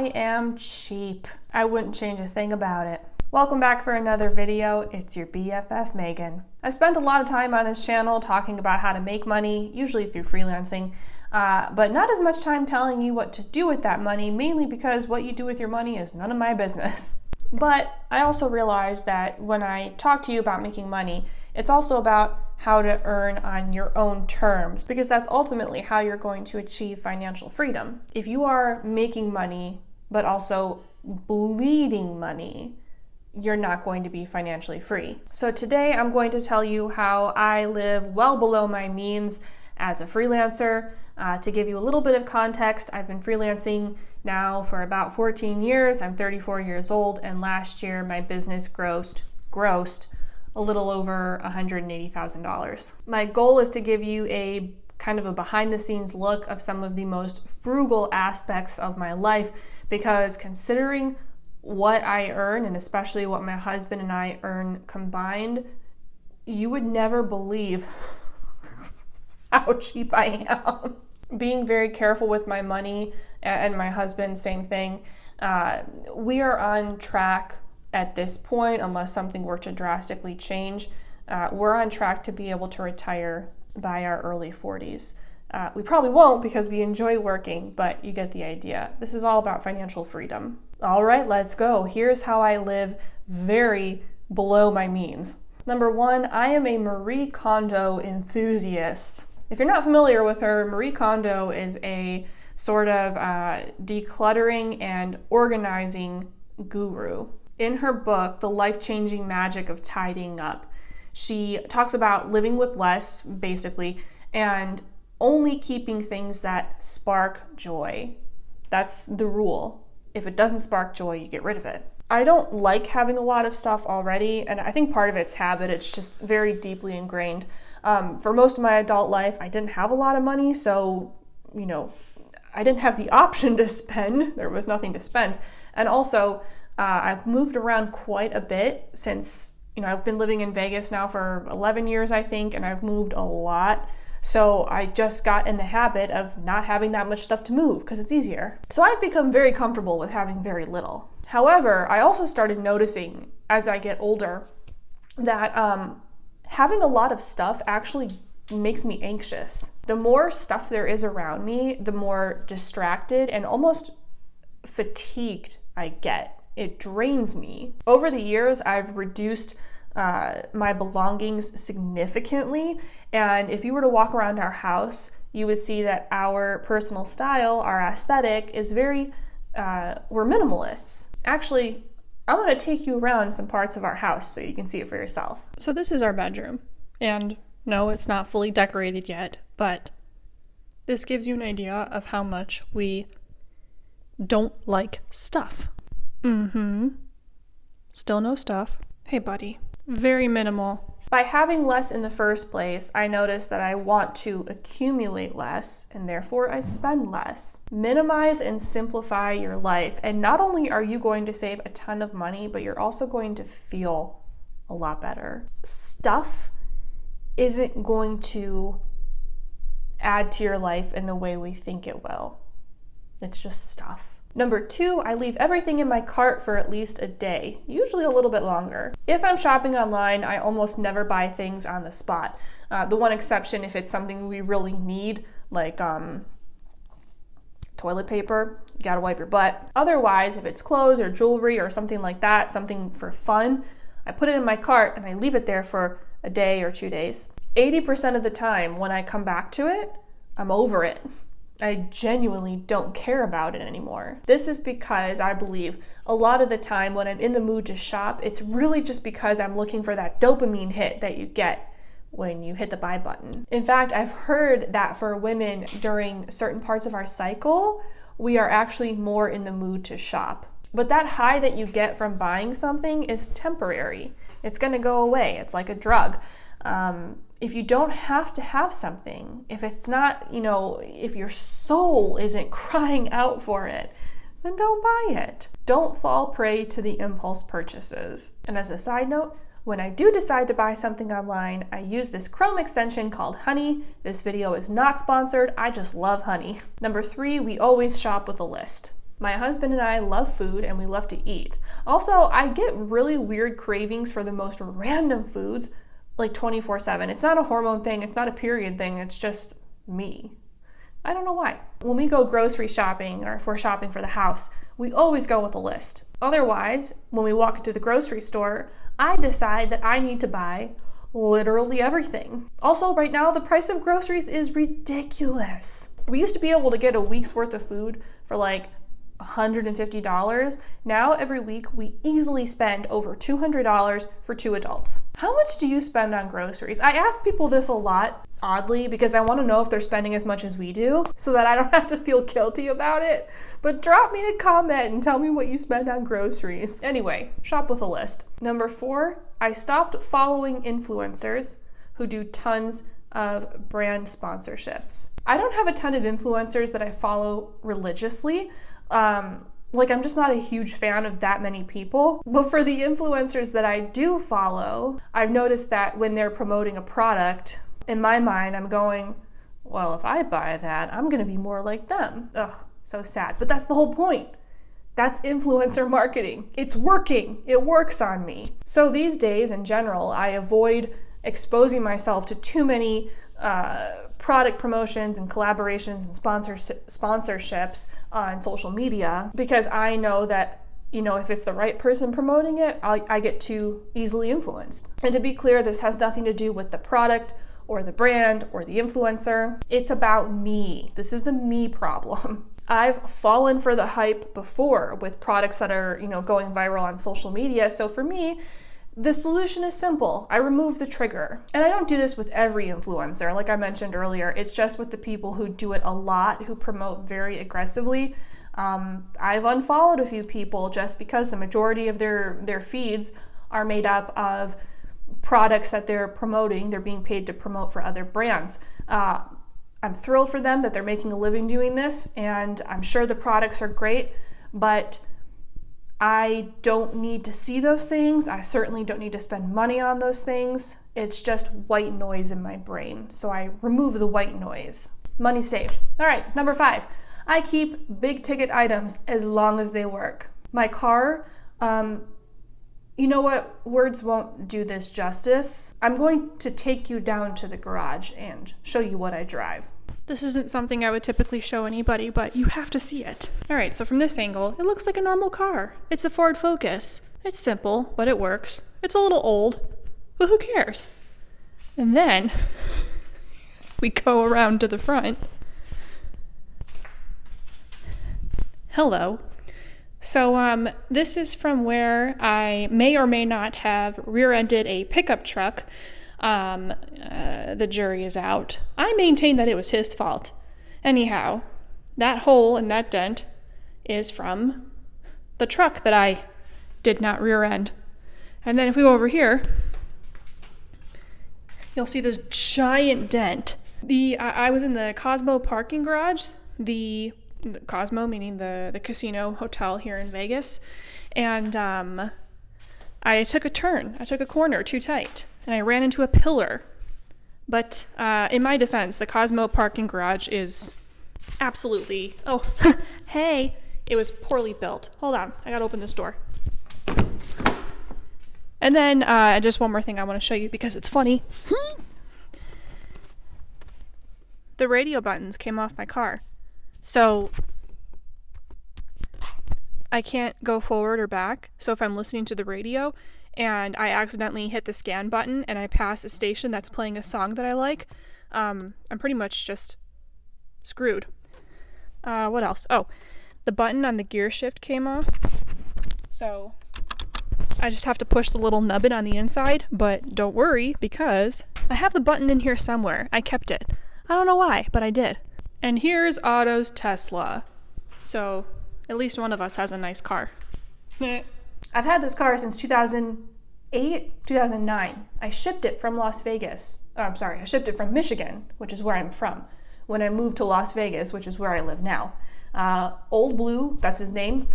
I am cheap. I wouldn't change a thing about it. Welcome back for another video. It's your BFF Megan. I spent a lot of time on this channel talking about how to make money, usually through freelancing, but not as much time telling you what to do with that money, mainly because what you do with your money is none of my business. But I also realized that when I talk to you about making money, it's also about how to earn on your own terms, because that's ultimately how you're going to achieve financial freedom. If you are making money, but also bleeding money, you're not going to be financially free. So today I'm going to tell you how I live well below my means as a freelancer. To give you a little bit of context, I've been freelancing now for about 14 years. I'm 34 years old, and last year my business grossed a little over $180,000. My goal is to give you a kind of a behind the scenes look of some of the most frugal aspects of my life, because considering what I earn, and especially what my husband and I earn combined, you would never believe how cheap I am. Being very careful with my money, and my husband, same thing. We are on track at this point, unless something were to drastically change. We're on track to be able to retire by our early 40s. We probably won't because we enjoy working, but you get the idea. This is all about financial freedom. All right, let's go. Here's how I live very below my means. Number one, I am a Marie Kondo enthusiast. If you're not familiar with her, Marie Kondo is a sort of decluttering and organizing guru. In her book, The Life-Changing Magic of Tidying Up, she talks about living with less, basically, and only keeping things that spark joy. That's the rule. If it doesn't spark joy, you get rid of it. I don't like having a lot of stuff already, and I think part of it's habit. It's just very deeply ingrained. For most of my adult life, I didn't have a lot of money, so, I didn't have the option to spend. There was nothing to spend. And also, I've moved around quite a bit since, I've been living in Vegas now for 11 years, I think, and I've moved a lot. So I just got in the habit of not having that much stuff to move because it's easier. So I've become very comfortable with having very little. However, I also started noticing as I get older that having a lot of stuff actually makes me anxious. The more stuff there is around me, the more distracted and almost fatigued I get. It drains me. Over the years, I've reduced my belongings significantly, and if you were to walk around our house, you would see that our personal style, our aesthetic, is very, we're minimalists. Actually, I want to take you around some parts of our house so you can see it for yourself. So this is our bedroom, and no, it's not fully decorated yet, but this gives you an idea of how much we don't like stuff. Still no stuff. Hey, buddy. Very minimal. By having less in the first place, I noticed that I want to accumulate less, and therefore I spend less. Minimize and simplify your life, and not only are you going to save a ton of money, but you're also going to feel a lot better. Stuff isn't going to add to your life in the way we think it will. It's just stuff. Number two, I leave everything in my cart for at least a day, usually a little bit longer. If I'm shopping online, I almost never buy things on the spot. The one exception, if it's something we really need, like toilet paper, you gotta wipe your butt. Otherwise, if it's clothes or jewelry or something like that, something for fun, I put it in my cart and I leave it there for a day or 2 days. 80% of the time when I come back to it, I'm over it. I genuinely don't care about it anymore. This is because I believe a lot of the time when I'm in the mood to shop, it's really just because I'm looking for that dopamine hit that you get when you hit the buy button. In fact, I've heard that for women during certain parts of our cycle, we are actually more in the mood to shop. But that high that you get from buying something is temporary. It's gonna go away. It's like a drug. If you don't have to have something, if it's not, if your soul isn't crying out for it, then don't buy it. Don't fall prey to the impulse purchases. And as a side note, when I do decide to buy something online, I use this Chrome extension called Honey. This video is not sponsored. I just love Honey. Number 3, we always shop with a list. My husband and I love food and we love to eat. Also, I get really weird cravings for the most random foods, like 24/7. It's not a hormone thing, it's not a period thing, it's just me. I don't know why. When we go grocery shopping or if we're shopping for the house, we always go with a list. Otherwise, when we walk into the grocery store, I decide that I need to buy literally everything. Also, right now, the price of groceries is ridiculous. We used to be able to get a week's worth of food for like $150. Now, every week, we easily spend over $200 for 2 adults. How much do you spend on groceries? I ask people this a lot, oddly, because I want to know if they're spending as much as we do so that I don't have to feel guilty about it. But drop me a comment and tell me what you spend on groceries. Anyway, shop with a list. Number 4, I stopped following influencers who do tons of brand sponsorships. I don't have a ton of influencers that I follow religiously. I'm just not a huge fan of that many people. But for the influencers that I do follow, I've noticed that when they're promoting a product, in my mind, I'm going, well, if I buy that, I'm gonna be more like them. Ugh, so sad. But that's the whole point. That's influencer marketing. It's working. It works on me. So these days, in general, I avoid exposing myself to too many product promotions and collaborations and sponsorships on social media, because I know that, if it's the right person promoting it, I get too easily influenced. And to be clear, this has nothing to do with the product or the brand or the influencer. It's about me. This is a me problem. I've fallen for the hype before with products that are, going viral on social media. So for me, the solution is simple. I remove the trigger. And I don't do this with every influencer. Like I mentioned earlier, it's just with the people who do it a lot, who promote very aggressively. I've unfollowed a few people just because the majority of their feeds are made up of products that they're promoting. They're being paid to promote for other brands. I'm thrilled for them that they're making a living doing this, and I'm sure the products are great, but I don't need to see those things. I certainly don't need to spend money on those things. It's just white noise in my brain. So I remove the white noise. Money saved. All right, number 5. I keep big ticket items as long as they work. My car, you know what? Words won't do this justice. I'm going to take you down to the garage and show you what I drive. This isn't something I would typically show anybody, but you have to see it. All right, so from this angle, it looks like a normal car. It's a Ford Focus. It's simple, but it works. It's a little old, but who cares? And then we go around to the front. Hello. So this is from where I may or may not have rear-ended a pickup truck. The jury is out. I maintain that it was his fault. Anyhow, that hole and that dent is from the truck that I did not rear-end. And then if we go over here, you'll see this giant dent. I was in the Cosmo parking garage, the Cosmo meaning the casino hotel here in Vegas, and I took a turn. I took a corner too tight, and I ran into a pillar. But in my defense, the Cosmo parking garage is absolutely, hey, it was poorly built. Hold on, I gotta open this door. And then just one more thing I want to show you because it's funny. The radio buttons came off my car. So I can't go forward or back. So if I'm listening to the radio and I accidentally hit the scan button and I pass a station that's playing a song that I like, I'm pretty much just screwed. What else? Oh, the button on the gear shift came off. So I just have to push the little nubbin on the inside, but don't worry because I have the button in here somewhere. I kept it. I don't know why, but I did. And here's Otto's Tesla. So at least one of us has a nice car. I've had this car since 2008, 2009. I shipped it from Las Vegas. I shipped it from Michigan, which is where I'm from, when I moved to Las Vegas, which is where I live now. Old Blue, that's his name.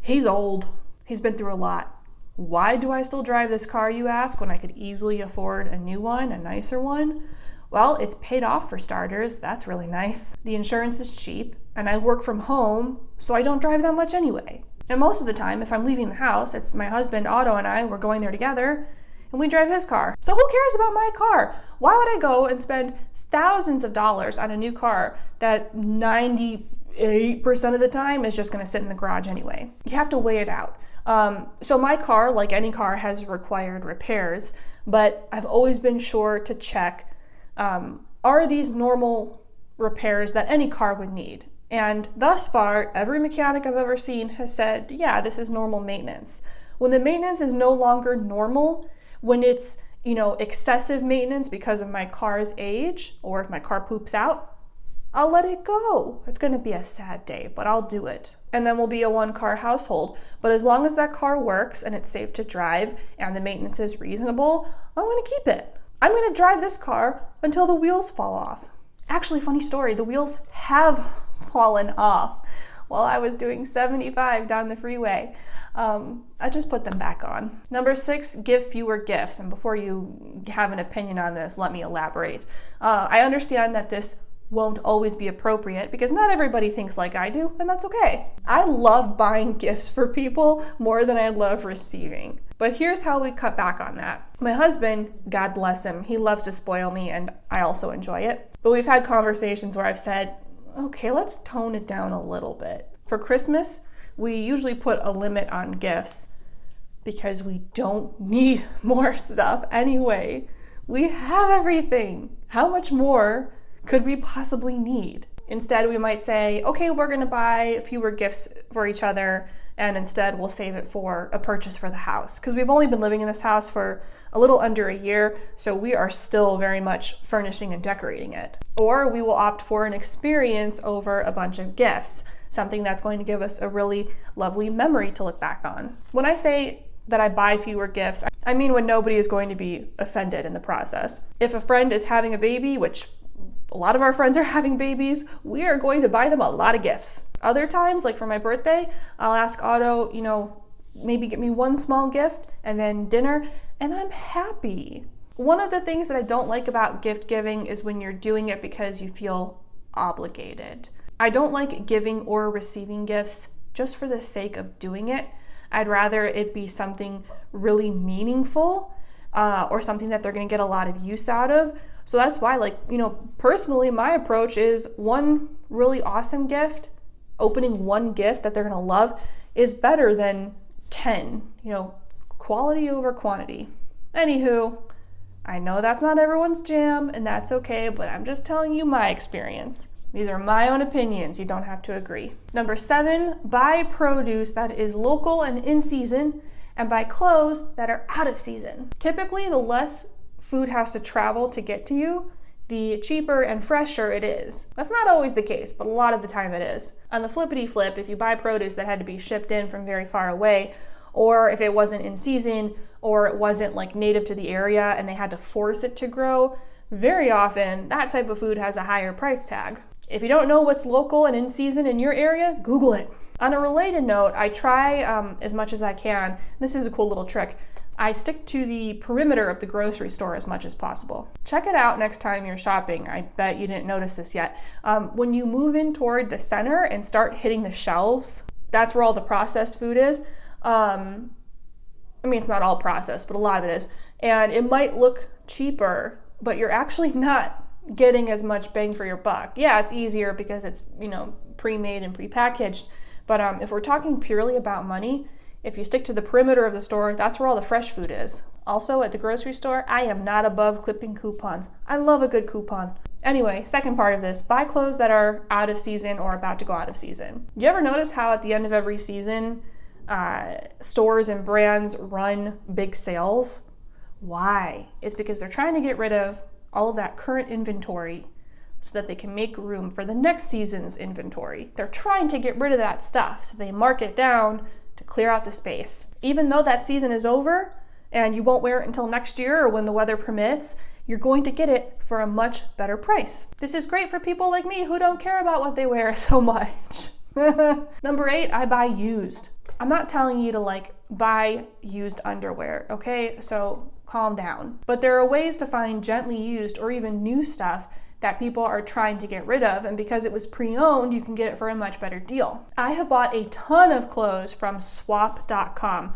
He's old. He's been through a lot. Why do I still drive this car, you ask, when I could easily afford a new one, a nicer one? Well, it's paid off for starters. That's really nice. The insurance is cheap, and I work from home, so I don't drive that much anyway. And most of the time, if I'm leaving the house, it's my husband, Otto, and I, we're going there together, and we drive his car. So who cares about my car? Why would I go and spend thousands of dollars on a new car that 98% of the time is just gonna sit in the garage anyway? You have to weigh it out. So my car, like any car, has required repairs, but I've always been sure to check, are these normal repairs that any car would need? And thus far, every mechanic I've ever seen has said, yeah, this is normal maintenance. When the maintenance is no longer normal, when it's, excessive maintenance because of my car's age, or if my car poops out, I'll let it go. It's gonna be a sad day, but I'll do it. And then we'll be a one-car household. But as long as that car works and it's safe to drive and the maintenance is reasonable, I'm gonna keep it. I'm gonna drive this car until the wheels fall off. Actually, funny story, the wheels have fallen off while I was doing 75 down the freeway. I just put them back on. Number 6, give fewer gifts. And before you have an opinion on this, let me elaborate. I understand that this won't always be appropriate because not everybody thinks like I do, and that's okay. I love buying gifts for people more than I love receiving. But here's how we cut back on that. My husband, God bless him, he loves to spoil me, and I also enjoy it. But we've had conversations where I've said, okay, let's tone it down a little bit. For Christmas, we usually put a limit on gifts because we don't need more stuff anyway. We have everything. How much more could we possibly need? Instead, we might say, okay, we're gonna buy fewer gifts for each other, and instead we'll save it for a purchase for the house. Because we've only been living in this house for a little under a year, so we are still very much furnishing and decorating it. Or we will opt for an experience over a bunch of gifts, something that's going to give us a really lovely memory to look back on. When I say that I buy fewer gifts, I mean when nobody is going to be offended in the process. If a friend is having a baby, which a lot of our friends are having babies, we are going to buy them a lot of gifts. Other times, like for my birthday, I'll ask Otto, maybe get me one small gift and then dinner, and I'm happy. One of the things that I don't like about gift giving is when you're doing it because you feel obligated. I don't like giving or receiving gifts just for the sake of doing it. I'd rather it be something really meaningful or something that they're going to get a lot of use out of. So that's why, personally, my approach is one really awesome gift, opening one gift that they're going to love is better than 10, quality over quantity. Anywho, I know that's not everyone's jam, and that's okay, but I'm just telling you my experience. These are my own opinions. You don't have to agree. Number 7, buy produce that is local and in season, and buy clothes that are out of season. Typically, the less food has to travel to get to you, the cheaper and fresher it is. That's not always the case, but a lot of the time it is. On the flippity flip, if you buy produce that had to be shipped in from very far away, or if it wasn't in season, or it wasn't native to the area and they had to force it to grow, very often that type of food has a higher price tag. If you don't know what's local and in season in your area, Google it. On a related note, I try as much as I can. This is a cool little trick. I stick to the perimeter of the grocery store as much as possible. Check it out next time you're shopping. I bet you didn't notice this yet. When you move in toward the center and start hitting the shelves, that's where all the processed food is. It's not all processed, but a lot of it is. And it might look cheaper, but you're actually not getting as much bang for your buck. Yeah, it's easier because it's, pre-made and pre-packaged. But if we're talking purely about money, if you stick to the perimeter of the store, that's where all the fresh food is. Also, at the grocery store, I am not above clipping coupons. I love a good coupon. Anyway, second part of this, buy clothes that are out of season or about to go out of season. You ever notice how at the end of every season, stores and brands run big sales? Why? It's because they're trying to get rid of all of that current inventory so that they can make room for the next season's inventory. They're trying to get rid of that stuff, so they mark it down to clear out the space. Even though that season is over and you won't wear it until next year or when the weather permits, you're going to get it for a much better price. This is great for people like me who don't care about what they wear so much. Number 8, I buy used. I'm not telling you to buy used underwear, okay? So calm down. But there are ways to find gently used or even new stuff that people are trying to get rid of, and because it was pre-owned, you can get it for a much better deal. I have bought a ton of clothes from swap.com.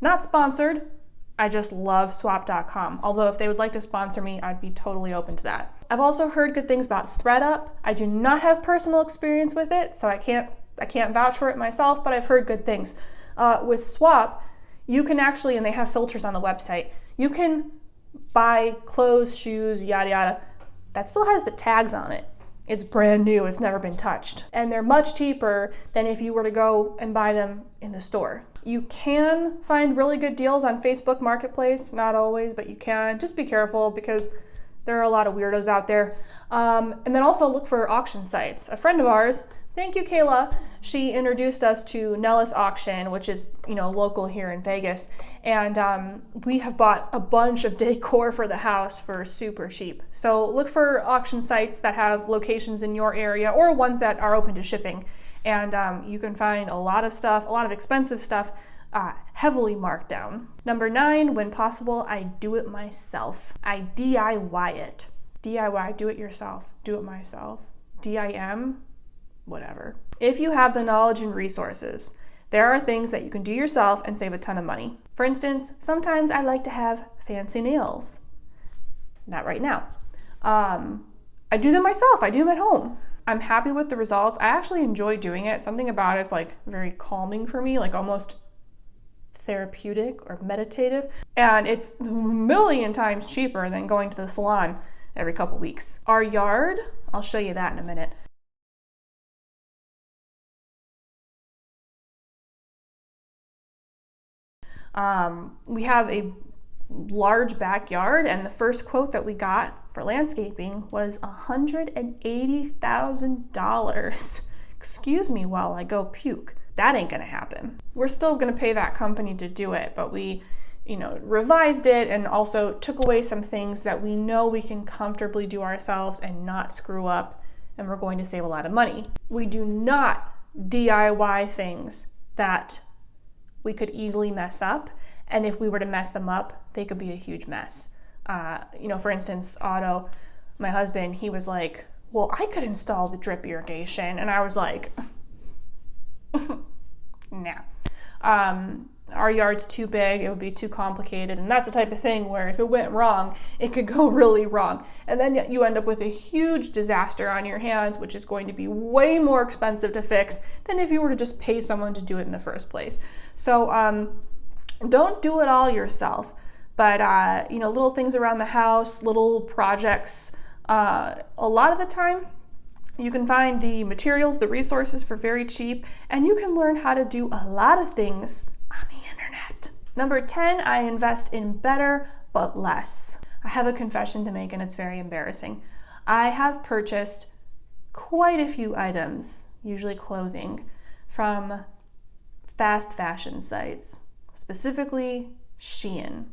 Not sponsored, I just love swap.com. Although if they would like to sponsor me, I'd be totally open to that. I've also heard good things about ThredUp. I do not have personal experience with it, so I can't vouch for it myself, but I've heard good things. With Swap, you can actually, and they have filters on the website, you can buy clothes, shoes, yada yada, that still has the tags on it. It's brand new, it's never been touched. And they're much cheaper than if you were to go and buy them in the store. You can find really good deals on Facebook Marketplace, not always, but you can. Just be careful because there are a lot of weirdos out there. And then also look for auction sites. A friend of ours, thank you, Kayla, she introduced us to Nellis Auction, which is, local here in Vegas. And we have bought a bunch of decor for the house for super cheap. So look for auction sites that have locations in your area or ones that are open to shipping. And you can find a lot of stuff, a lot of expensive stuff, heavily marked down. Number 9, when possible, I do it myself. I DIY it. DIY, do it yourself, do it myself. DIM, whatever. If you have the knowledge and resources, there are things that you can do yourself and save a ton of money. For instance, sometimes I like to have fancy nails. Not right now. I do them myself, I do them at home. I'm happy with the results. I actually enjoy doing it. Something about it's like very calming for me, like almost therapeutic or meditative. And it's a million times cheaper than going to the salon every couple weeks. Our yard, I'll show you that in a minute. We have a large backyard, and the first quote that we got for landscaping was $180,000. Excuse me while I go puke. That ain't gonna happen. We're still gonna pay that company to do it, but we, revised it and also took away some things that we know we can comfortably do ourselves and not screw up, and we're going to save a lot of money. We do not DIY things that we could easily mess up, and if we were to mess them up, they could be a huge mess. For instance, Otto, my husband, he was like, well, I could install the drip irrigation, and I was like, nah. Our yard's too big, it would be too complicated, and that's the type of thing where if it went wrong, it could go really wrong. And then you end up with a huge disaster on your hands, which is going to be way more expensive to fix than if you were to just pay someone to do it in the first place. So don't do it all yourself, but little things around the house, little projects, a lot of the time, you can find the materials, the resources for very cheap, and you can learn how to do a lot of things on the internet. Number 10, I invest in better but less. I have a confession to make, and it's very embarrassing. I have purchased quite a few items, usually clothing, from fast fashion sites, specifically Shein.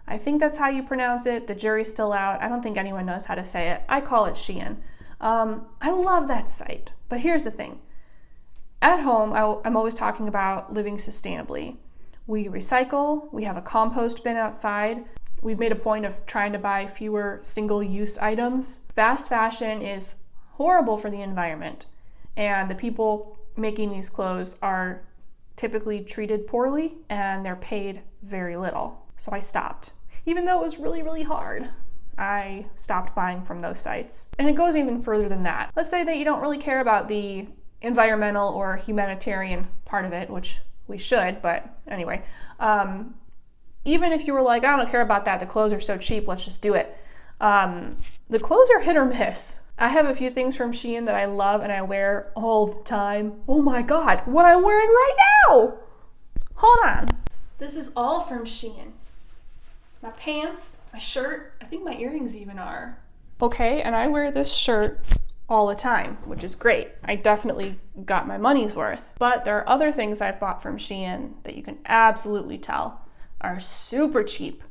I think that's how you pronounce it. The jury's still out. I don't think anyone knows how to say it. I call it Shein. I love that site, but here's the thing. At home, I'm always talking about living sustainably. We recycle, we have a compost bin outside. We've made a point of trying to buy fewer single-use items. Fast fashion is horrible for the environment, and the people making these clothes are typically treated poorly, and they're paid very little. So I stopped. Even though it was really, really hard, I stopped buying from those sites. And it goes even further than that. Let's say that you don't really care about the environmental or humanitarian part of it, which we should, but anyway. Even if you were like, I don't care about that, the clothes are so cheap, let's just do it. The clothes are hit or miss. I have a few things from Shein that I love and I wear all the time. Oh my God, what I'm wearing right now! Hold on. This is all from Shein. My pants, my shirt, I think my earrings even are. Okay, and I wear this shirt all the time, which is great. I definitely got my money's worth. But there are other things I've bought from Shein that you can absolutely tell are super cheap,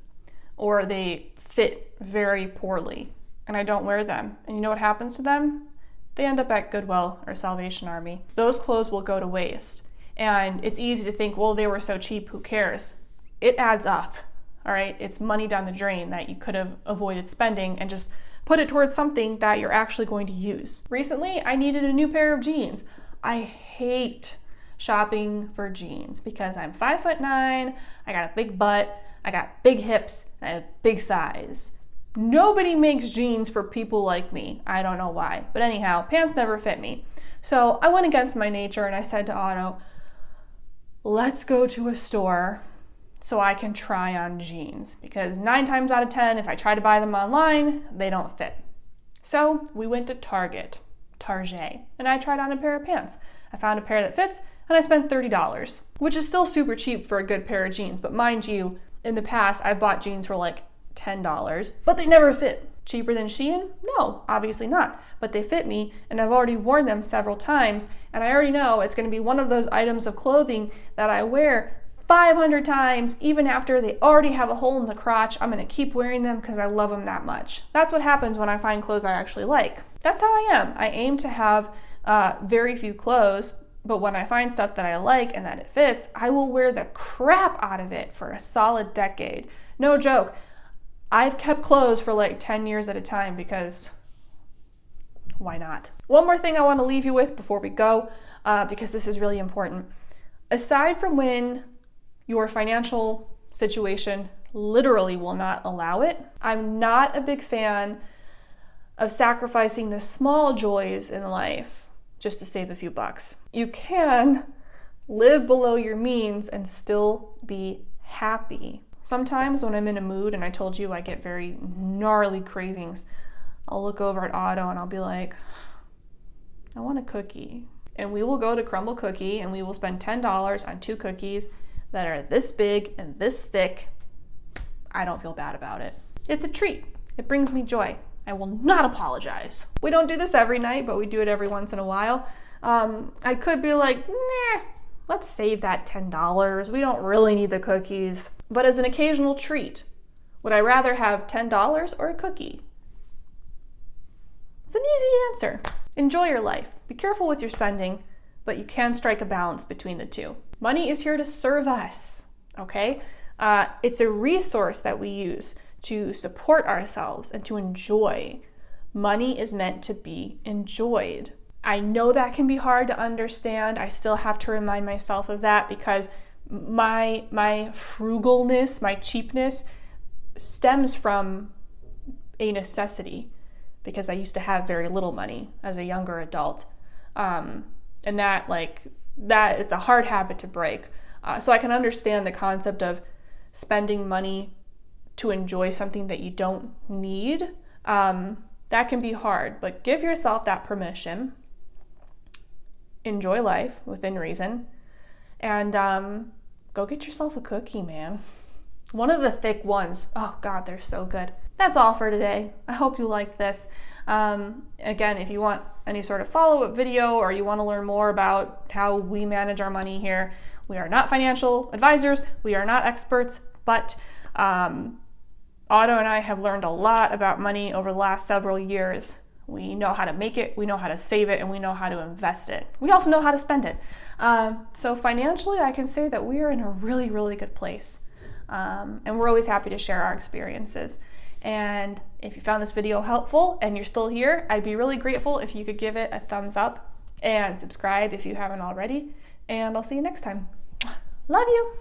or they fit very poorly, and I don't wear them. And you know what happens to them? They end up at Goodwill or Salvation Army. Those clothes will go to waste. And it's easy to think, well, they were so cheap, who cares? It adds up. all right? It's money down the drain that you could have avoided spending and just put it towards something that you're actually going to use. Recently, I needed a new pair of jeans. I hate shopping for jeans because I'm 5'9", I got a big butt, I got big hips, and I have big thighs. Nobody makes jeans for people like me. I don't know why. But anyhow, pants never fit me. So I went against my nature and I said to Otto, let's go to a store so I can try on jeans, because 9 times out of 10, if I try to buy them online, they don't fit. So we went to Target, and I tried on a pair of pants. I found a pair that fits and I spent $30, which is still super cheap for a good pair of jeans. But mind you, in the past, I've bought jeans for like $10, but they never fit. Cheaper than Shein? No, obviously not. But they fit me, and I've already worn them several times, and I already know it's going to be one of those items of clothing that I wear 500 times, even after they already have a hole in the crotch. I'm going to keep wearing them because I love them that much. That's what happens when I find clothes I actually like. That's how I am. I aim to have very few clothes, but when I find stuff that I like and that it fits, I will wear the crap out of it for a solid decade. No joke. I've kept clothes for like 10 years at a time because why not? One more thing I want to leave you with before we go, because this is really important. Aside from when your financial situation literally will not allow it, I'm not a big fan of sacrificing the small joys in life just to save a few bucks. You can live below your means and still be happy. Sometimes when I'm in a mood, and I told you I get very gnarly cravings, I'll look over at Otto and I'll be like, I want a cookie. And we will go to Crumble Cookie and we will spend $10 on 2 cookies that are this big and this thick. I don't feel bad about it. It's a treat. It brings me joy. I will not apologize. We don't do this every night, but we do it every once in a while. I could be like, nah, let's save that $10. We don't really need the cookies. But as an occasional treat, would I rather have $10 or a cookie? It's an easy answer. Enjoy your life. Be careful with your spending, but you can strike a balance between the two. Money is here to serve us, okay? It's a resource that we use to support ourselves and to enjoy. Money is meant to be enjoyed. I know that can be hard to understand. I still have to remind myself of that because my frugalness, my cheapness stems from a necessity because I used to have very little money as a younger adult. And that it's a hard habit to break. So I can understand the concept of spending money to enjoy something that you don't need. That can be hard, but give yourself that permission. Enjoy life within reason. And go get yourself a cookie, man. One of the thick ones. Oh God, they're so good. That's all for today. I hope you liked this. Again, if you want any sort of follow-up video or you want to learn more about how we manage our money here, we are not financial advisors. We are not experts, but Otto and I have learned a lot about money over the last several years. We know how to make it, we know how to save it, and we know how to invest it. We also know how to spend it. So financially, I can say that we are in a really, really good place. And we're always happy to share our experiences. And if you found this video helpful and you're still here, I'd be really grateful if you could give it a thumbs up and subscribe if you haven't already. And I'll see you next time. Love you.